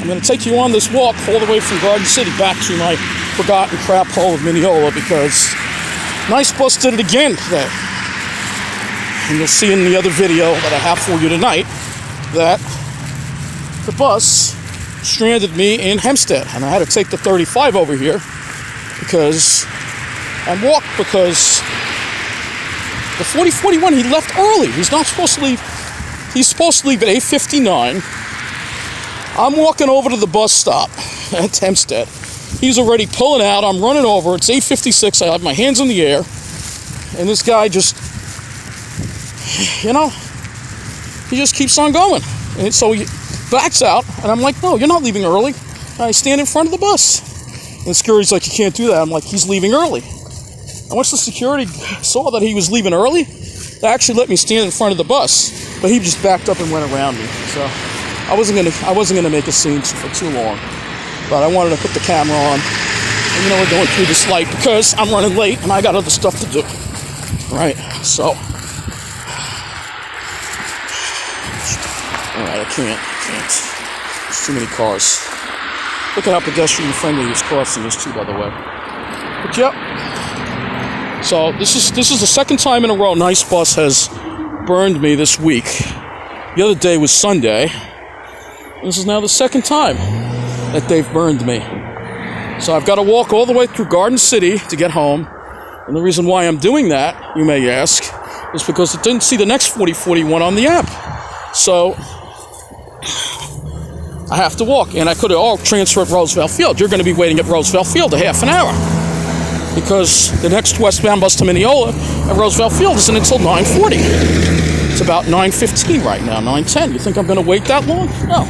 going to take you on this walk all the way from Garden City back to my forgotten crap hole of Mineola, because nice bus did it again today. And you'll see in the other video that I have for you tonight that the bus stranded me in Hempstead, and I had to take the 35 over here and walk, because the 4041, he left early. He's not supposed to leave. He's supposed to leave at 8:59. I'm walking over to the bus stop at Hempstead. He's already pulling out. I'm running over. It's 8:56. I have my hands in the air. And this guy just, he just keeps on going. And so he backs out, and I'm like, no, you're not leaving early. And I stand in front of the bus. And security's like, you can't do that. I'm like, he's leaving early. And once the security saw that he was leaving early, they actually let me stand in front of the bus. But he just backed up and went around me. So I wasn't gonna make a scene for too long. But I wanted to put the camera on. And we're going through this light because I'm running late and I got other stuff to do. Right, so. Alright, I can't. There's too many cars. Look at how pedestrian friendly this crossing is too, by the way. But yep. So this is the second time in a row Nice Bus has burned me this week. The other day was Sunday. This is now the second time that they've burned me. So I've got to walk all the way through Garden City to get home. And the reason why I'm doing that, you may ask, is because it didn't see the next 4041 on the app. So I have to walk. And I could have transferred at Roosevelt Field. You're going to be waiting at Roosevelt Field a half an hour, because the next westbound bus to Mineola at Roosevelt Field isn't until 9:40. It's about 9:15 right now, 9:10. You think I'm going to wait that long? No.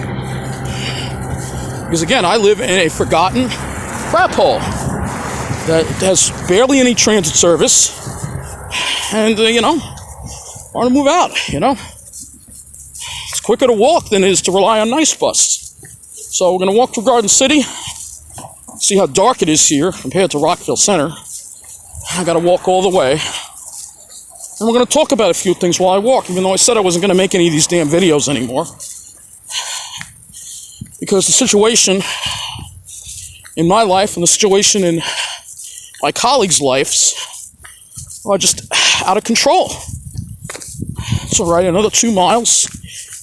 Because again, I live in a forgotten crap hole that has barely any transit service, and I want to move out. It's quicker to walk than it is to rely on Nice Bus. So we're going to walk through Garden City, see how dark it is here compared to Rockville Center. I got to walk all the way, and we're going to talk about a few things while I walk, even though I said I wasn't going to make any of these damn videos anymore. Because the situation in my life and the situation in my colleagues' lives are just out of control. It's all right, another 2 miles.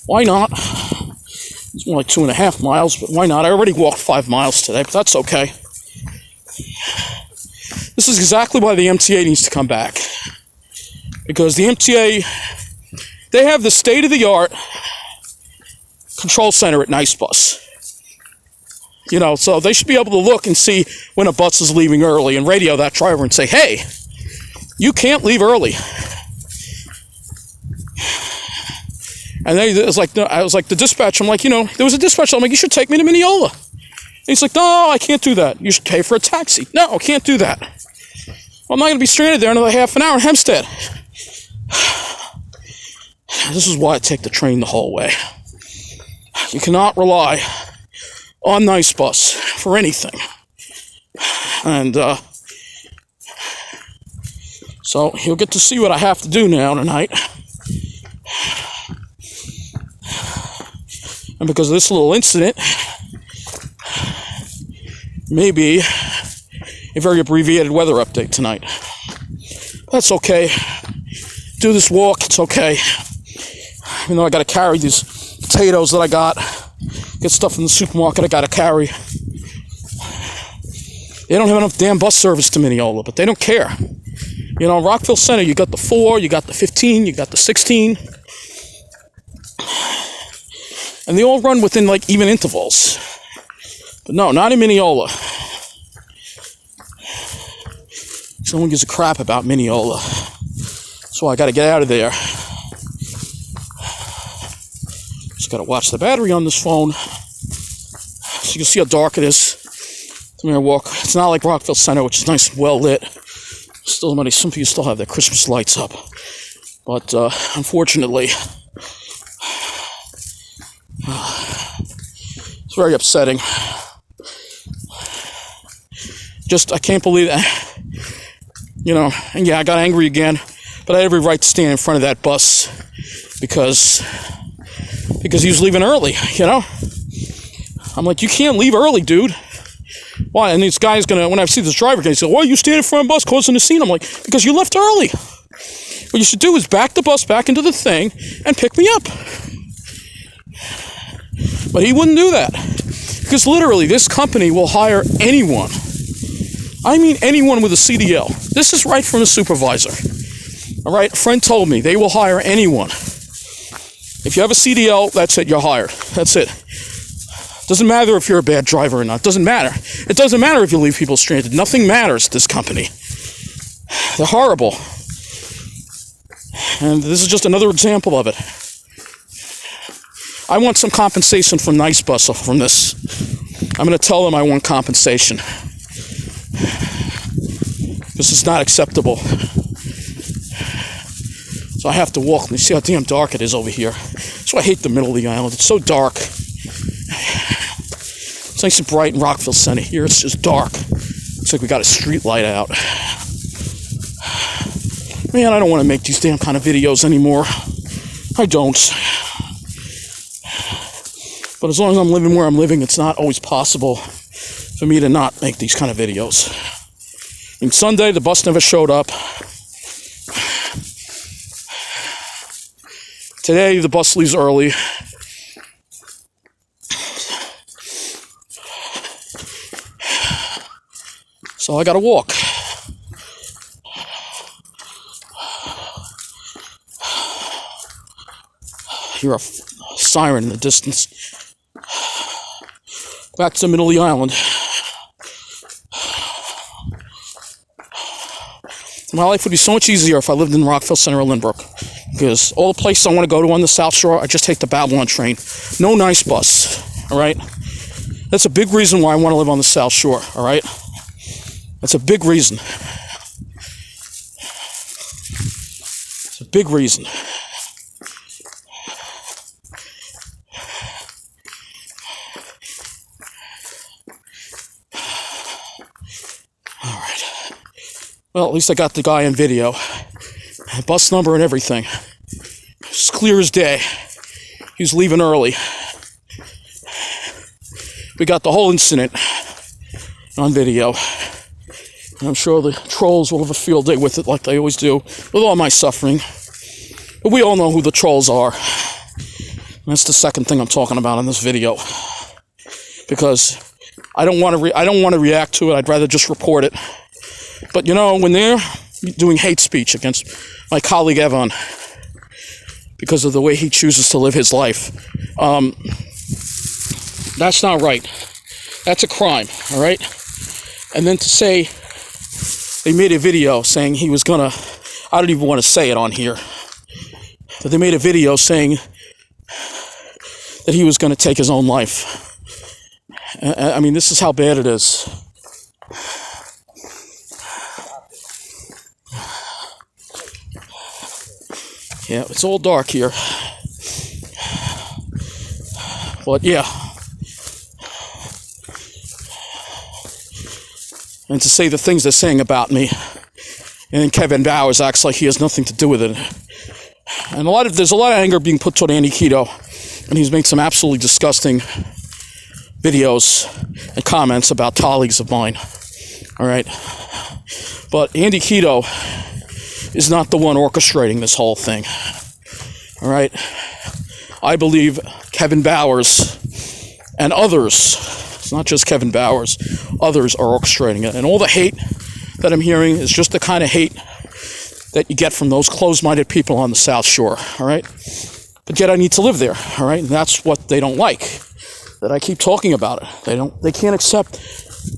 Why not? It's more like 2.5 miles, but why not? I already walked 5 miles today, but that's okay. This is exactly why the MTA needs to come back. Because the MTA, they have the state-of-the-art control center at Nice Bus. So they should be able to look and see when a bus is leaving early and radio that driver and say, hey, you can't leave early. And I was like the dispatcher. I'm like, there was a dispatcher. I'm like, you should take me to Mineola. And he's like, no, I can't do that. You should pay for a taxi. No, I can't do that. Well, I'm not going to be stranded there another half an hour in Hempstead. This is why I take the train the whole way. You cannot rely on Nice Bus for anything. And so you'll get to see what I have to do now tonight. And because of this little incident, maybe a very abbreviated weather update tonight. That's okay. Do this walk, it's okay. Even though I got to carry these potatoes that I got, get stuff from the supermarket I got to carry. They don't have enough damn bus service to Mineola, but they don't care. Rockville Center, you got the 4, you got the 15, you got the 16. And they all run within even intervals. But no, not in Mineola. Someone gives a crap about Mineola. So I got to get out of there. Just got to watch the battery on this phone. So you can see how dark it is. I'm going to walk. It's not like Rockville Center, which is nice and well lit. Some people still have their Christmas lights up. But unfortunately, it's very upsetting. I can't believe that. And yeah, I got angry again, but I had every right to stand in front of that bus because he was leaving early, I'm like, you can't leave early, dude. Why? And this guy's gonna, when I see this driver, he's like, why are you standing in front of the bus causing a scene? I'm like, because you left early. What you should do is back the bus back into the thing and pick me up. But he wouldn't do that. Because literally, this company will hire anyone. I mean anyone with a CDL. This is right from the supervisor. All right? A friend told me they will hire anyone. If you have a CDL, that's it. You're hired. That's it. Doesn't matter if you're a bad driver or not. Doesn't matter. It doesn't matter if you leave people stranded. Nothing matters, this company. They're horrible. And this is just another example of it. I want some compensation from Nice Bus from this. I'm going to tell them I want compensation. This is not acceptable. So I have to walk. You see how damn dark it is over here. That's why I hate the middle of the island. It's so dark. It's nice and bright in Rockville Center. Here it's just dark. Looks like we got a street light out. Man, I don't want to make these damn kind of videos anymore. I don't. But as long as I'm living where I'm living, it's not always possible for me to not make these kind of videos. And Sunday, the bus never showed up. Today, the bus leaves early. So I gotta walk. Hear a siren in the distance. Back to the middle of the island. My life would be so much easier if I lived in Rockville Center or Lynbrook. Because all the places I want to go to on the South Shore, I just take the Babylon train. No Nice Bus. Alright? That's a big reason why I want to live on the South Shore. Alright? That's a big reason. It's a big reason. Alright. Well, at least I got the guy on video. Bus number and everything. It's clear as day. He was leaving early. We got the whole incident on video. And I'm sure the trolls will have a field day with it like they always do, with all my suffering. But we all know who the trolls are. And that's the second thing I'm talking about in this video. Because I don't want to react to it. I'd rather just report it. But you know, when they're doing hate speech against my colleague Evan because of the way he chooses to live his life, that's not right. That's a crime, all right? And then to say they made a video saying he was gonna, I don't even want to say it on here, but they made a video saying that he was gonna take his own life. I mean, this is how bad it is. Yeah, it's all dark here. But yeah. And to say the things they're saying about me, and then Kevin Bowers acts like he has nothing to do with it. And there's a lot of anger being put toward Andy Quito, and he's made some absolutely disgusting videos and comments about colleagues of mine. All right. But Andy Quito is not the one orchestrating this whole thing. All right. I believe Kevin Bowers and others, it's not just Kevin Bowers, others are orchestrating it. And all the hate that I'm hearing is just the kind of hate that you get from those closed-minded people on the South Shore. All right. But yet I need to live there. All right. And that's what they don't like, that I keep talking about it. They can't accept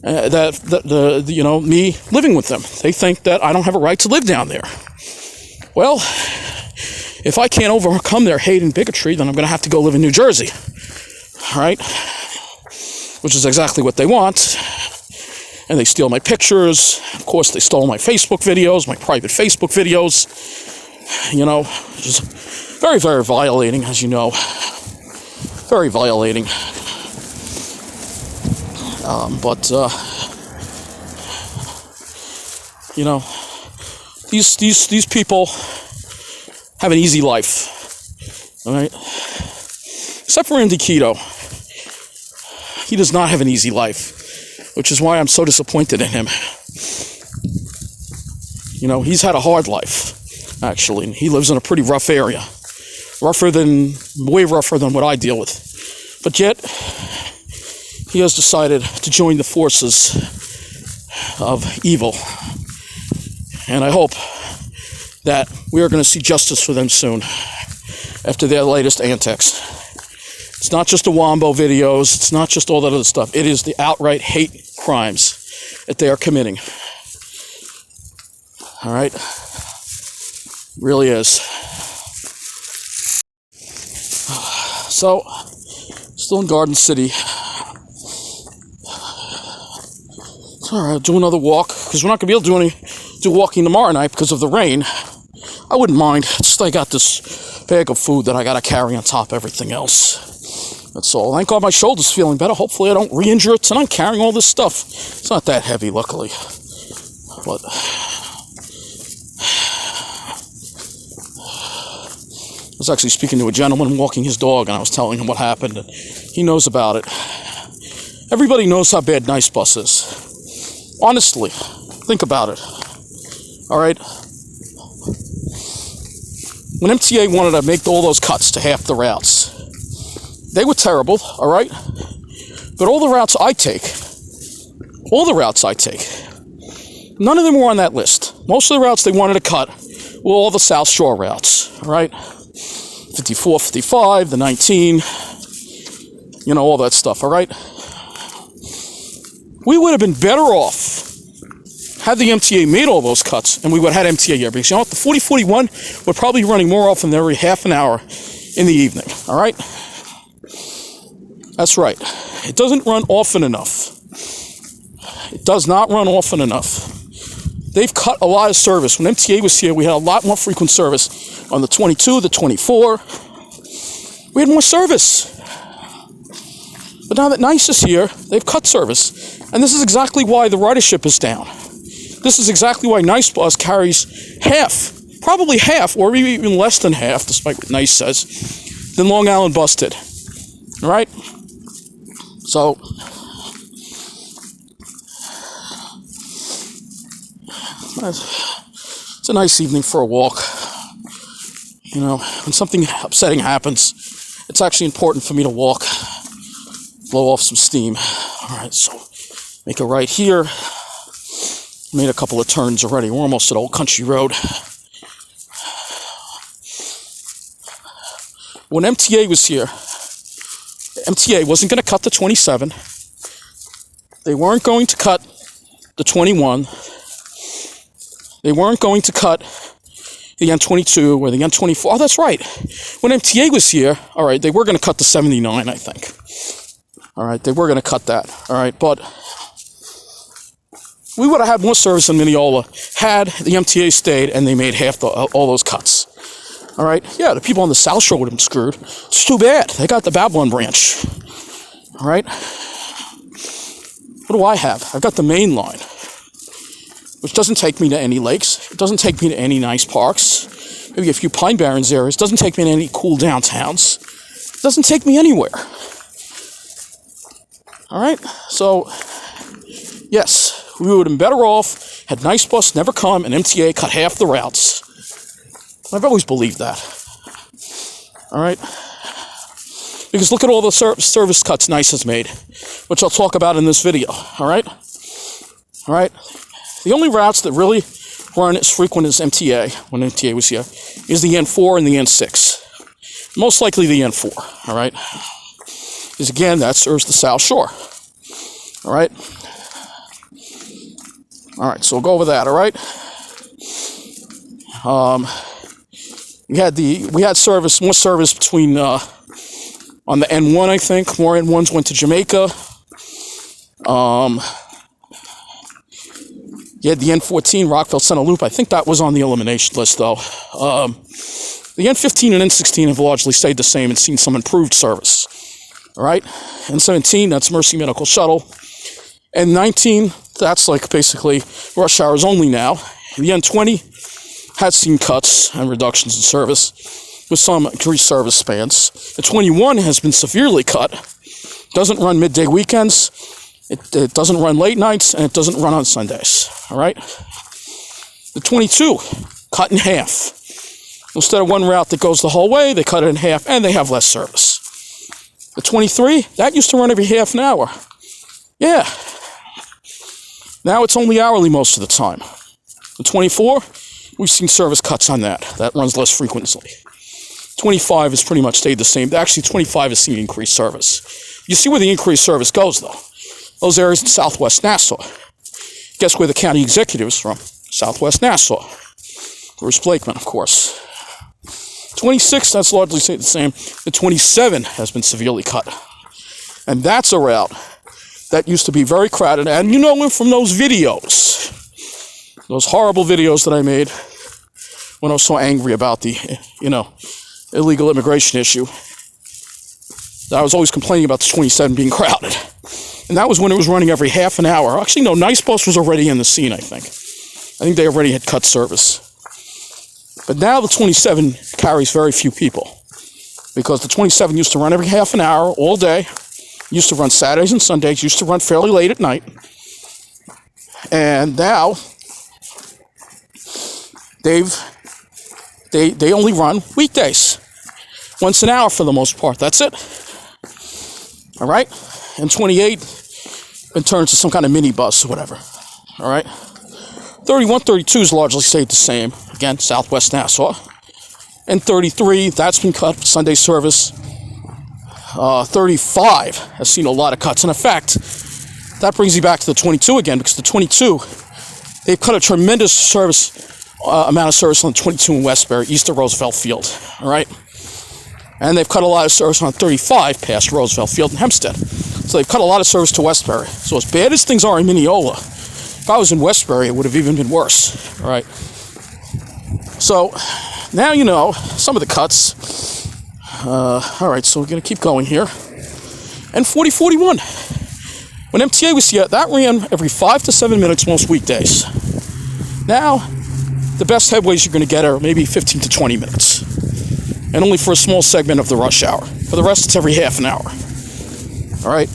me living with them. They think that I don't have a right to live down there. Well, if I can't overcome their hate and bigotry, then I'm going to have to go live in New Jersey. All right? Which is exactly what they want. And they steal my pictures. Of course, they stole my Facebook videos, my private Facebook videos. You know, which is very, very violating, as you know. Very violating. You know, these people have an easy life, all right? Except for Andy Quito. he does not have an easy life, which is why I'm so disappointed in him. You know, he's had a hard life, actually. He lives in a pretty rough area. Way rougher than what I deal with. But yet, he has decided to join the forces of evil. And I hope that we are going to see justice for them soon, after their latest antics. It's not just the Wombo videos, it's not just all that other stuff. It is the outright hate crimes that they are committing. All right? Really is. So, still in Garden City. It's all right, I'll do another walk, because we're not going to be able to do walking tomorrow night because of the rain. I wouldn't mind. It's just I got this bag of food that I got to carry on top of everything else. That's all. Thank God my shoulder's feeling better. Hopefully I don't re-injure it tonight carrying all this stuff. It's not that heavy, luckily. But I was actually speaking to a gentleman walking his dog, and I was telling him what happened, and he knows about it. Everybody knows how bad Nice Bus is. Honestly, think about it. All right? When MTA wanted to make all those cuts to half the routes, they were terrible, all right? But all the routes I take, none of them were on that list. Most of the routes they wanted to cut were all the South Shore routes, all right? 54, 55, the 19, you know, all that stuff, all right? We would have been better off had the MTA made all those cuts, and we would have had MTA here. Because you know what? The 4041 would probably be running more often every half an hour in the evening, all right? That's right. It doesn't run often enough. It does not run often enough. They've cut a lot of service. When MTA was here, we had a lot more frequent service on the 22, the 24. We had more service. But now that Nice is here, they've cut service. And this is exactly why the ridership is down. This is exactly why Nice Bus carries half, probably half, or even less than half, despite what Nice says, than Long Island Bus did. All right? So, it's a nice evening for a walk. You know, when something upsetting happens, it's actually important for me to walk, blow off some steam. All right, so make a right here. Made a couple of turns already. We're almost at Old Country Road. When MTA was here, MTA wasn't going to cut the 27. They weren't going to cut the 21. They weren't going to cut the N22 or the N24. Oh, that's right. When MTA was here, all right, they were going to cut the 79, I think. All right, they were going to cut that. All right, but we would have had more service in Mineola had the MTA stayed and they made half all those cuts. All right? Yeah, the people on the South Shore would have been screwed. It's too bad. They got the Babylon branch. All right? What do I have? I've got the main line, which doesn't take me to any lakes. It doesn't take me to any nice parks. Maybe a few Pine Barrens areas. It doesn't take me to any cool downtowns. It doesn't take me anywhere. All right? So, yes. We would have been better off had Nice Bus never come and MTA cut half the routes. I've always believed that. All right? Because look at all the service cuts Nice has made, which I'll talk about in this video. All right? All right? The only routes that really weren't as frequent as MTA, when MTA was here, is the N4 and the N6. Most likely the N4. All right? Because again, that serves the South Shore. All right? All right, so we'll go over that. All right. We had service, more service between on the N1, I think. More N1s went to Jamaica. You had the N14, Rockville, Center Loop. I think that was on the elimination list, though. The N15 and N16 have largely stayed the same and seen some improved service. All right. N17, that's Mercy Medical Shuttle. N19, that's like basically rush hours only now. The N20 has seen cuts and reductions in service with some increased service spans. The 21 has been severely cut Doesn't run midday weekends. It doesn't run late nights, and it doesn't run on Sundays. All right? The 22, cut in half. Instead of one route that goes the whole way, they cut it in half, and they have less service. The 23, that used to run every half an hour. Yeah. Now it's only hourly most of the time. The 24, we've seen service cuts on that. That runs less frequently. 25 has pretty much stayed the same. Actually, 25 has seen increased service. You see where the increased service goes, though. Those areas in southwest Nassau. Guess where the county executive is from? Southwest Nassau. Bruce Blakeman, of course. 26, that's largely stayed the same. The 27 has been severely cut. And that's a route that used to be very crowded. And you know from those videos, those horrible videos that I made when I was so angry about the, illegal immigration issue. I was always complaining about the 27 being crowded. And that was when it was running every half an hour. Actually, no, Nice Bus was already in the scene, I think. I think they already had cut service. But now the 27 carries very few people. Because the 27 used to run every half an hour, all day. Used to run Saturdays and Sundays. Used to run fairly late at night. And now, they only run weekdays. Once an hour for the most part. That's it. All right? And 28 been turned to some kind of minibus or whatever. All right? 31, 32 has largely stayed the same. Again, southwest Nassau. And 33, that's been cut for Sunday service. 35 has seen a lot of cuts. And in fact, that brings you back to the 22 again, because the 22, they've cut a tremendous amount of service on the 22 in Westbury, east of Roosevelt Field. All right? And they've cut a lot of service on 35 past Roosevelt Field and Hempstead. So they've cut a lot of service to Westbury. So as bad as things are in Mineola, if I was in Westbury, it would have even been worse. All right. So now you know some of the cuts. All right, so we're going to keep going here. And 4041. When MTA was here, that ran every 5 to 7 minutes most weekdays. Now, the best headways you're going to get are maybe 15 to 20 minutes. And only for a small segment of the rush hour. For the rest, it's every half an hour. All right.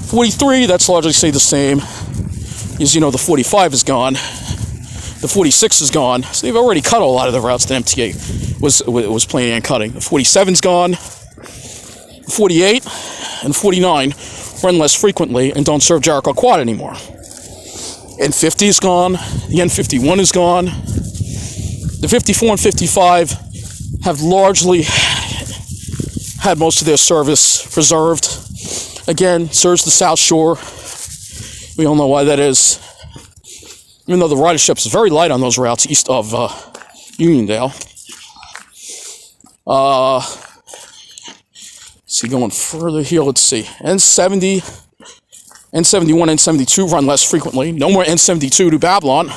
43, that's largely stayed the same. As you know, the 45 is gone. The 46 is gone. So they've already cut a lot of the routes that MTA was planning on cutting. The 47's gone. The 48 and 49 run less frequently and don't serve Jericho Quad anymore. N50 is gone. The N51 is gone. The 54 and 55 have largely had most of their service preserved. Again, serves the South Shore. We all know why that is. Even though the ridership is very light on those routes east of Uniondale. See, going further here, let's see. N70, N71, N72 run less frequently. No more N72 to Babylon.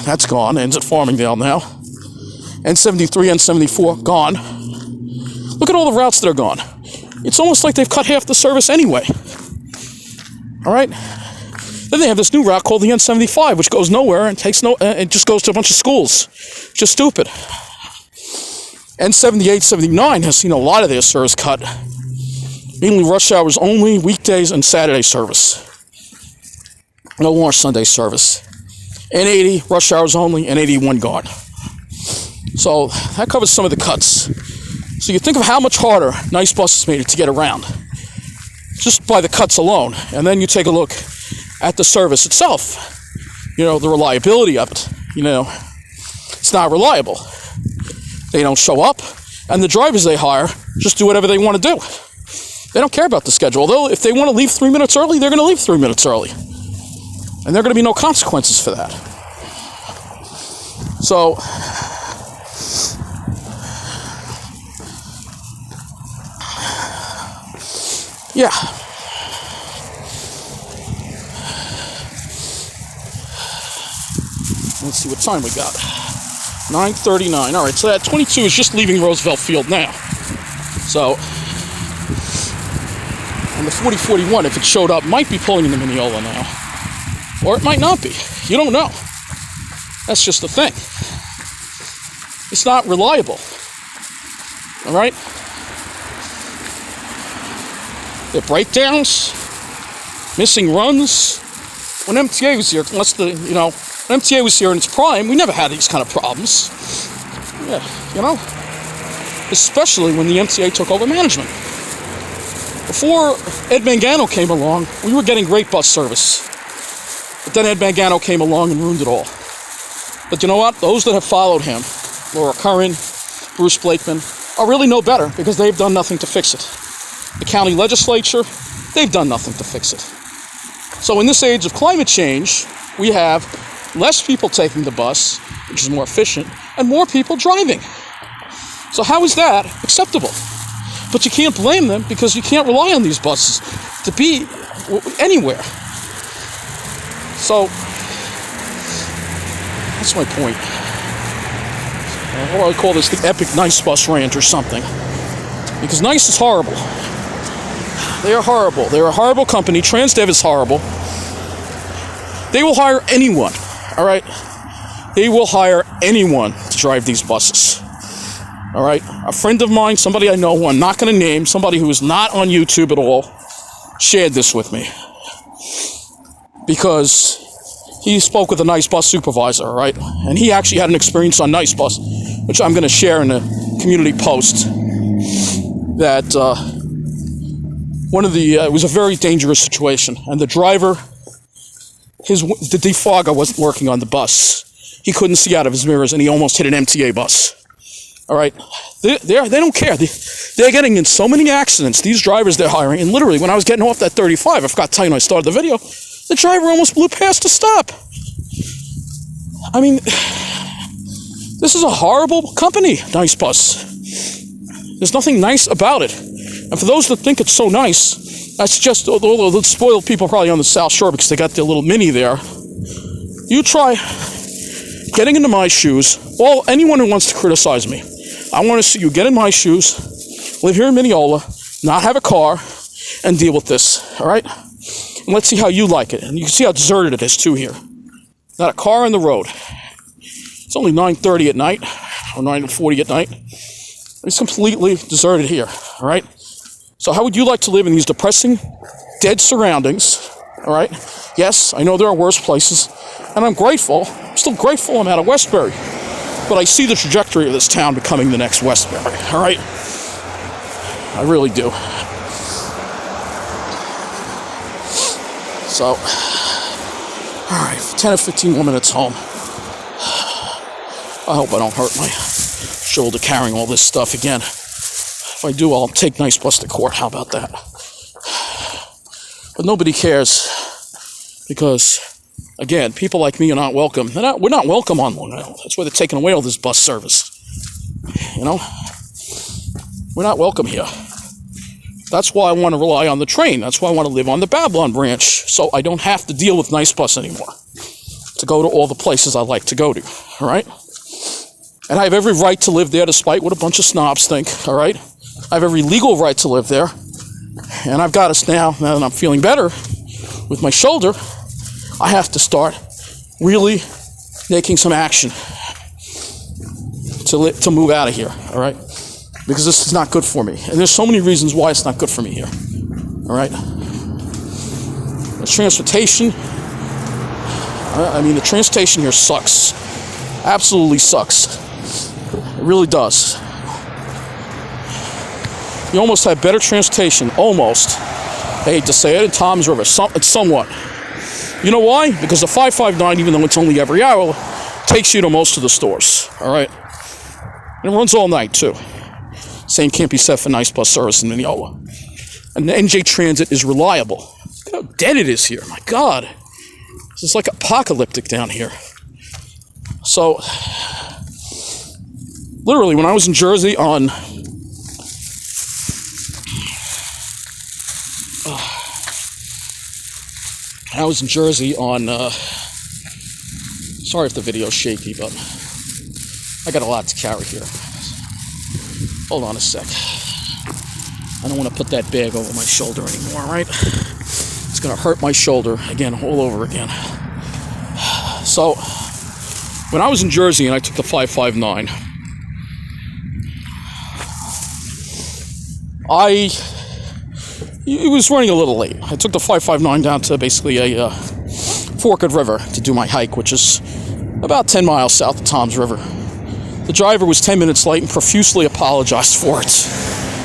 That's gone. Ends at Farmingdale now. N73, N74, gone. Look at all the routes that are gone. It's almost like they've cut half the service anyway. All right? Then they have this new route called the N75, which goes nowhere and it just goes to a bunch of schools. Just stupid. N78, 79 has seen a lot of their service cut. Mainly rush hours only, weekdays and Saturday service. No more Sunday service. N80, rush hours only, N81 gone. So that covers some of the cuts. So you think of how much harder Nice Buses made it to get around. Just by the cuts alone. And then you take a look at the service itself. You know, the reliability of it. You know, it's not reliable. They don't show up. And the drivers they hire just do whatever they want to do. They don't care about the schedule. If they want to leave 3 minutes early, they're going to leave 3 minutes early. And there are going to be no consequences for that. So, yeah. Let's see what time we got. 9:39. All right, so that 22 is just leaving Roosevelt Field now. So, and the 4041, if it showed up, might be pulling into Mineola now. Or it might not be. You don't know. That's just the thing. It's not reliable. All right? their breakdowns, missing runs. When MTA was here, when MTA was here in its prime, we never had these kind of problems. Yeah, especially when the MTA took over management. Before Ed Mangano came along, we were getting great bus service. But then Ed Mangano came along and ruined it all. But you know what? Those that have followed him, Laura Curran, Bruce Blakeman, are really no better because they've done nothing to fix it. The county legislature, they've done nothing to fix it. So in this age of climate change, we have less people taking the bus, which is more efficient, and more people driving. So how is that acceptable? But you can't blame them because you can't rely on these buses to be anywhere. So that's my point. What do I call this? The epic Nice Bus rant or something. Because Nice is horrible. They are horrible. They're a horrible company. Transdev is horrible. They will hire anyone, all right? They will hire anyone to drive these buses, all right? A friend of mine, somebody I know who I'm not going to name, somebody who is not on YouTube at all, shared this with me. Because he spoke with a Nice Bus supervisor, all right? And he actually had an experience on Nice Bus, which I'm going to share in a community post, that it was a very dangerous situation. And the driver, the defogger wasn't working on the bus. He couldn't see out of his mirrors, and he almost hit an MTA bus. All right? They don't care. They're getting in so many accidents, these drivers they're hiring. And literally, when I was getting off that 35, I forgot to tell you when I started the video, the driver almost blew past a stop. I mean, this is a horrible company, Nice Bus. There's nothing nice about it. And for those that think it's so nice, I suggest all the spoiled people probably on the South Shore because they got their little mini there. You try getting into my shoes. Well, anyone who wants to criticize me, I want to see you get in my shoes, live here in Mineola, not have a car, and deal with this, all right? And let's see how you like it. And you can see how deserted it is, too, here. Not a car on the road. It's only 9:30 at night, or 9:40 at night. It's completely deserted here, all right? So how would you like to live in these depressing, dead surroundings, all right? Yes, I know there are worse places, and I'm grateful. I'm still grateful I'm out of Westbury. But I see the trajectory of this town becoming the next Westbury, all right? I really do. So, all right, 10 or 15 more minutes home. I hope I don't hurt my shoulder carrying all this stuff again. If I do, I'll take Nice Bus to court. How about that? But nobody cares because, again, people like me are not welcome. We're not welcome on Long Island. That's why they're taking away all this bus service. We're not welcome here. That's why I want to rely on the train. That's why I want to live on the Babylon branch, so I don't have to deal with Nice Bus anymore to go to all the places I like to go to, all right? And I have every right to live there despite what a bunch of snobs think, all right? I have every legal right to live there. And I've got us now that I'm feeling better with my shoulder, I have to start really making some action to move out of here, all right? Because this is not good for me. And there's so many reasons why it's not good for me here, all right? The transportation, the transportation here sucks. Absolutely sucks. It really does. You almost have better transportation, almost. I hate to say it, in Tom's River, it's somewhat. You know why? Because the 559, even though it's only every hour, takes you to most of the stores, all right? And it runs all night, too. Same can't be said for Nice Bus service in Mineola. And the NJ Transit is reliable. Look how dead it is here, my God. This is like apocalyptic down here. So, literally, when I was in Jersey on... sorry if the video's shaky, but I got a lot to carry here. Hold on a sec. I don't want to put that bag over my shoulder anymore, all right? It's going to hurt my shoulder again, all over again. So, when I was in Jersey and I took the 559, It was running a little late. I took the 559 down to basically a fork of river to do my hike, which is about 10 miles south of Tom's River. The driver was 10 minutes late and profusely apologized for it.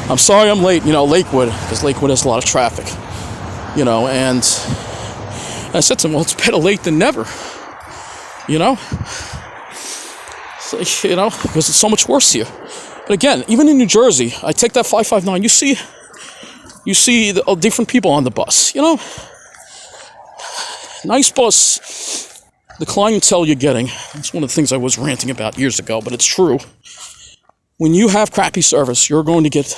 I'm sorry I'm late, Lakewood, because Lakewood has a lot of traffic, and I said to him, well, it's better late than never, So, because it's so much worse here. But again, even in New Jersey, I take that 559, you see the different people on the bus, Nice bus, the clientele you're getting, that's one of the things I was ranting about years ago, but it's true. When you have crappy service, you're going to get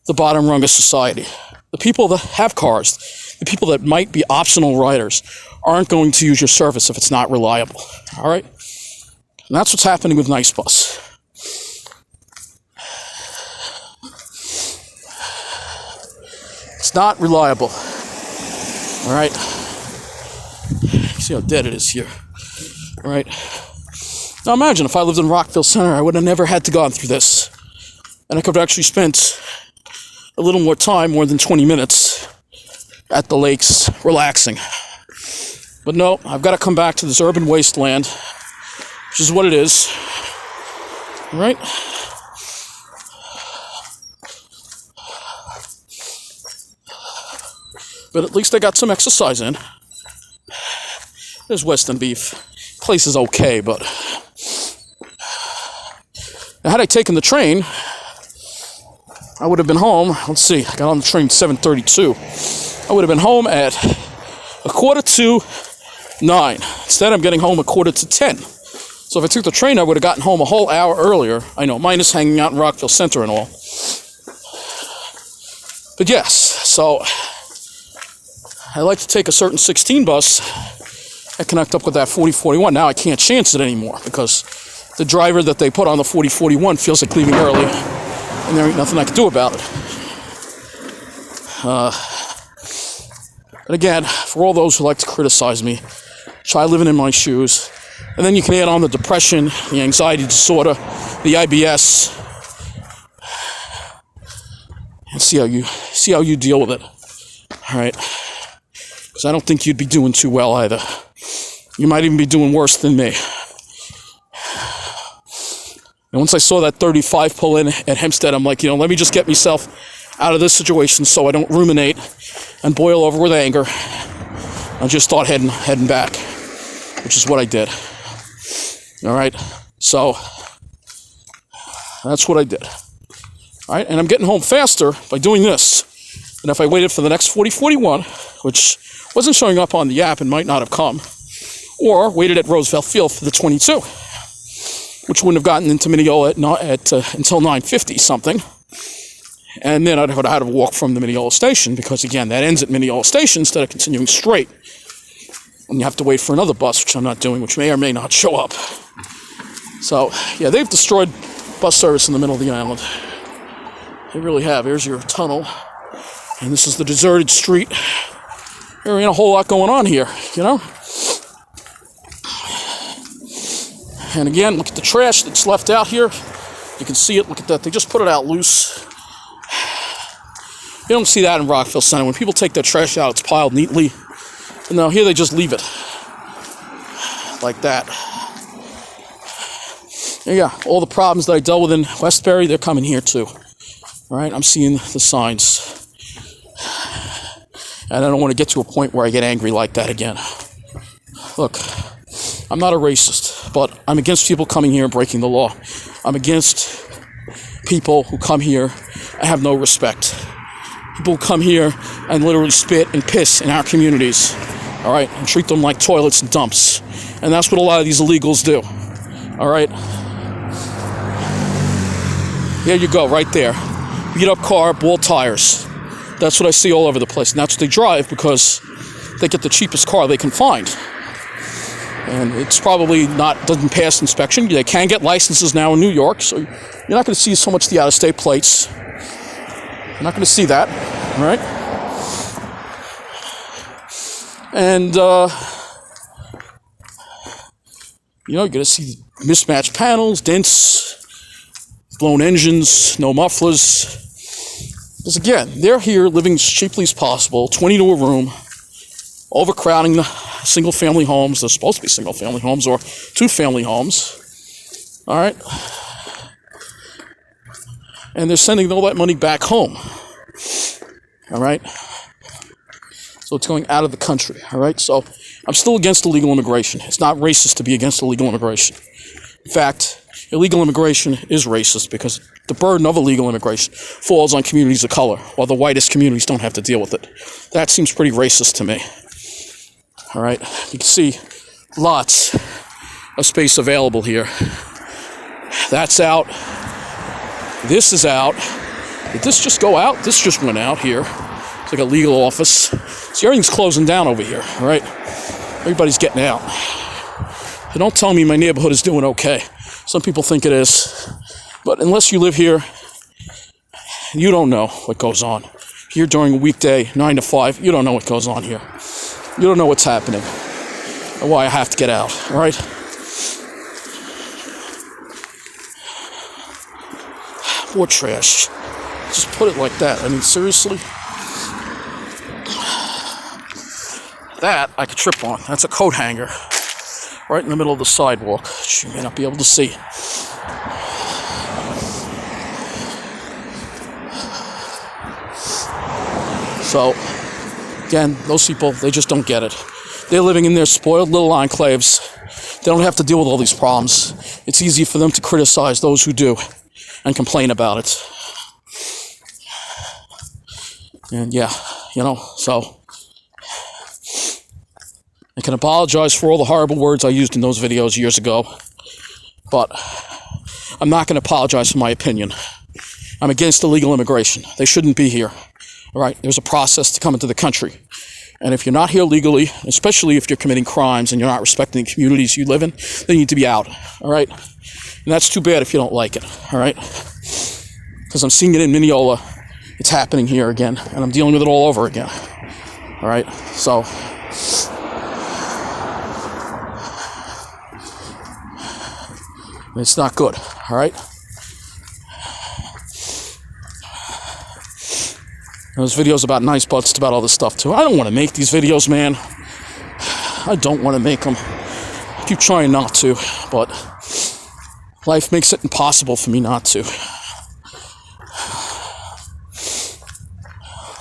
the bottom rung of society. The people that have cars, the people that might be optional riders, aren't going to use your service if it's not reliable, all right? And that's what's happening with Nice Bus. It's not reliable, all right? See how dead it is here, all right? Now imagine if I lived in Rockville Center, I would have never had to go through this. And I could have actually spent a little more time, more than 20 minutes, at the lakes, relaxing. But no, I've got to come back to this urban wasteland, which is what it is, all right? But at least I got some exercise in. There's Western Beef. Place is okay, but now, had I taken the train, I would have been home. Let's see, I got on the train at 7:32. I would have been home at 8:45. Instead, I'm getting home at 9:45. So if I took the train, I would have gotten home a whole hour earlier. I know, minus hanging out in Rockville Center and all. But yes, so I like to take a certain 16 bus and connect up with that 4041. Now I can't chance it anymore because the driver that they put on the 4041 feels like leaving early, and there ain't nothing I can do about it. But again, for all those who like to criticize me, try living in my shoes, and then you can add on the depression, the anxiety disorder, the IBS, and see how you deal with it. All right, because I don't think you'd be doing too well either. You might even be doing worse than me. And once I saw that 35 pull in at Hempstead, I'm like, let me just get myself out of this situation so I don't ruminate and boil over with anger. I just start heading back, which is what I did. All right, so that's what I did. All right, and I'm getting home faster by doing this than if I waited for the next 4041, which wasn't showing up on the app and might not have come, or waited at Roosevelt Field for the 22, which wouldn't have gotten into Mineola until 9:50 something. And then I'd have had to walk from the Mineola station because, again, that ends at Mineola station instead of continuing straight. And you have to wait for another bus, which I'm not doing, which may or may not show up. So, yeah, they've destroyed bus service in the middle of the island. They really have. Here's your tunnel. And this is the deserted street. There ain't a whole lot going on here, And again, look at the trash that's left out here. You can see it. Look at that. They just put it out loose. You don't see that in Rockville Center. When people take their trash out, it's piled neatly. And now here they just leave it. Like that. There you go. All the problems that I dealt with in Westbury, they're coming here too. All right? I'm seeing the signs. And I don't want to get to a point where I get angry like that again. Look, I'm not a racist, but I'm against people coming here and breaking the law. I'm against people who come here and have no respect. People who come here and literally spit and piss in our communities, all right, and treat them like toilets and dumps. And that's what a lot of these illegals do, all right? There you go, right there. Beat up car, bald tires. That's what I see all over the place. And that's what they drive because they get the cheapest car they can find. And it's probably doesn't pass inspection. They can get licenses now in New York, so you're not going to see so much the out-of-state plates. You're not going to see that, all right? And, you're going to see mismatched panels, dents, blown engines, no mufflers, Because again, they're here living as cheaply as possible, 20 to a room, overcrowding the single-family homes. They're supposed to be single-family homes or two-family homes. All right? And they're sending all that money back home. All right? So it's going out of the country. All right? So I'm still against illegal immigration. It's not racist to be against illegal immigration. In fact, illegal immigration is racist because the burden of illegal immigration falls on communities of color, while the whitest communities don't have to deal with it. That seems pretty racist to me. All right? You can see lots of space available here. That's out. This is out. Did this just go out? This just went out here. It's like a legal office. See, everything's closing down over here, all right? Everybody's getting out. So don't tell me my neighborhood is doing okay. Some people think it is. But unless you live here, you don't know what goes on. Here during a weekday, 9 to 5, you don't know what goes on here. You don't know what's happening. Or why I have to get out, all right? More trash. Just put it like that. I mean, seriously? That I could trip on. That's a coat hanger. Right in the middle of the sidewalk. You may not be able to see. So, again, those people, they just don't get it. They're living in their spoiled little enclaves. They don't have to deal with all these problems. It's easy for them to criticize those who do and complain about it. And yeah, you know, so I can apologize for all the horrible words I used in those videos years ago, but I'm not going to apologize for my opinion. I'm against illegal immigration. They shouldn't be here. All right, there's a process to come into the country. And if you're not here legally, especially if you're committing crimes and you're not respecting the communities you live in, they need to be out. All right? And that's too bad if you don't like it. All right? Because I'm seeing it in Mineola. It's happening here again, and I'm dealing with it all over again. All right? So it's not good. All right? There's videos about nice butts, about all this stuff too. I don't want to make these videos, man. I don't want to make them. I keep trying not to, but life makes it impossible for me not to.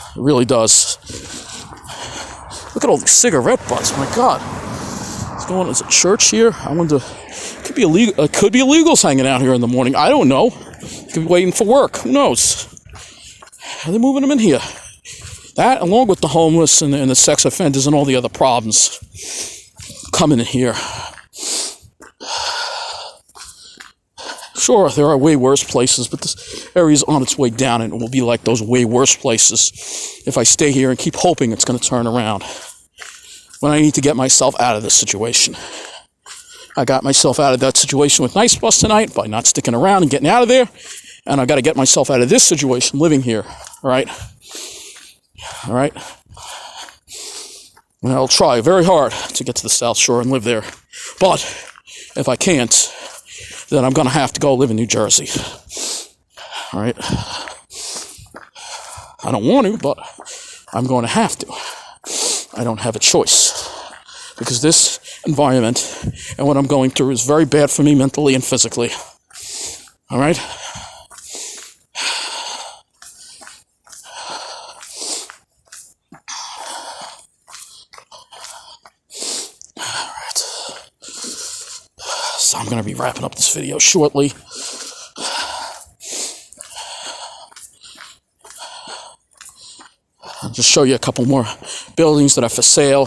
It really does. Look at all these cigarette butts. My God, what's going on? Is it church here? I wonder. Could be illegal. Could be illegals hanging out here in the morning. I don't know. Could be waiting for work. Who knows? Are they moving them in here? That, along with the homeless and the sex offenders and all the other problems coming in here. Sure, there are way worse places, but this area is on its way down, and it will be like those way worse places if I stay here and keep hoping it's going to turn around. When I need to get myself out of this situation. I got myself out of that situation with Nice Bus tonight by not sticking around and getting out of there. And I got to get myself out of this situation living here. All right? All right? And I'll try very hard to get to the South Shore and live there. But if I can't, then I'm going to have to go live in New Jersey. All right? I don't want to, but I'm going to have to. I don't have a choice. Because this environment and what I'm going through is very bad for me mentally and physically. All right? So I'm going to be wrapping up this video shortly. I'll just show you a couple more buildings that are for sale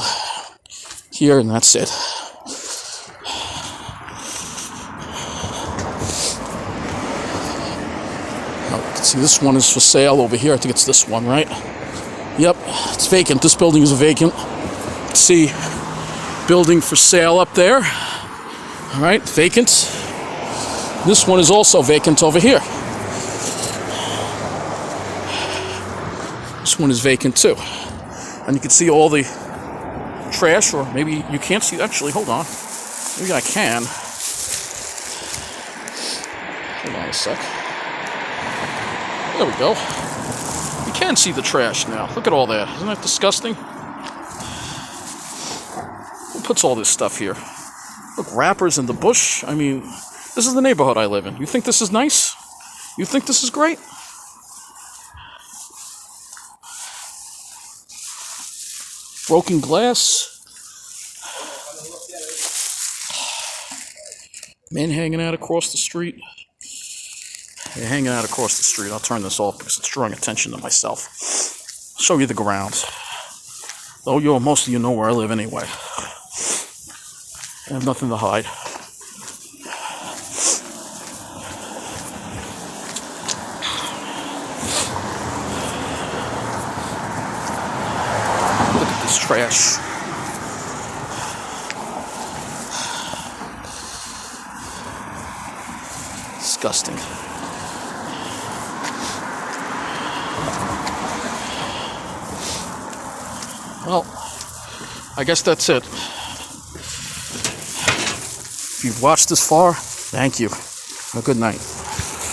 here, and that's it. Oh, you can see this one is for sale over here. I think it's this one, right? Yep, it's vacant. This building is vacant. You can see building for sale up there. All right, vacant. This one is also vacant over here. This one is vacant too. And you can see all the trash, or maybe you can't see. Actually, hold on. Maybe I can. Hold on a sec. There we go. You can see the trash now. Look at all that. Isn't that disgusting? Who puts all this stuff here? Look, wrappers in the bush. I mean, this is the neighborhood I live in. You think this is nice? You think this is great? Broken glass. Men hanging out across the street. They're hanging out across the street. I'll turn this off because it's drawing attention to myself. I'll show you the ground. Though most of you know where I live anyway. I have nothing to hide. Look at this trash. Disgusting. Well, I guess that's it. If you've watched this far, thank you. Have a good night.